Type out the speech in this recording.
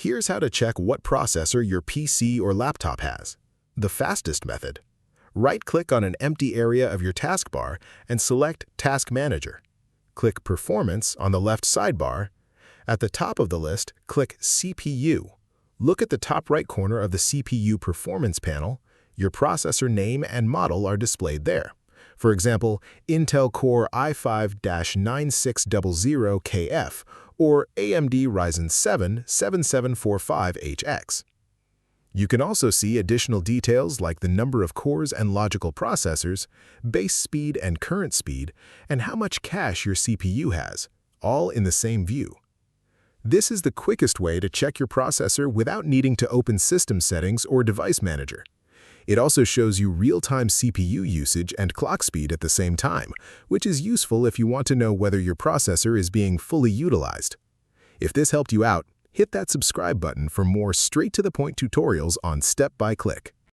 Here's how to check what processor your PC or laptop has. The fastest method. Right-click on an empty area of your taskbar and select Task Manager. Click Performance on the left sidebar. At the top of the list, click CPU. Look at the top right corner of the CPU Performance panel. Your processor name and model are displayed there. For example, Intel Core i5-9600KF or AMD Ryzen 7 7745HX. You can also see additional details like the number of cores and logical processors, base speed and current speed, and how much cache your CPU has, all in the same view. This is the quickest way to check your processor without needing to open System Settings or Device Manager. It also shows you real-time CPU usage and clock speed at the same time, which is useful if you want to know whether your processor is being fully utilized. If this helped you out, hit that subscribe button for more straight-to-the-point tutorials on Step by Click.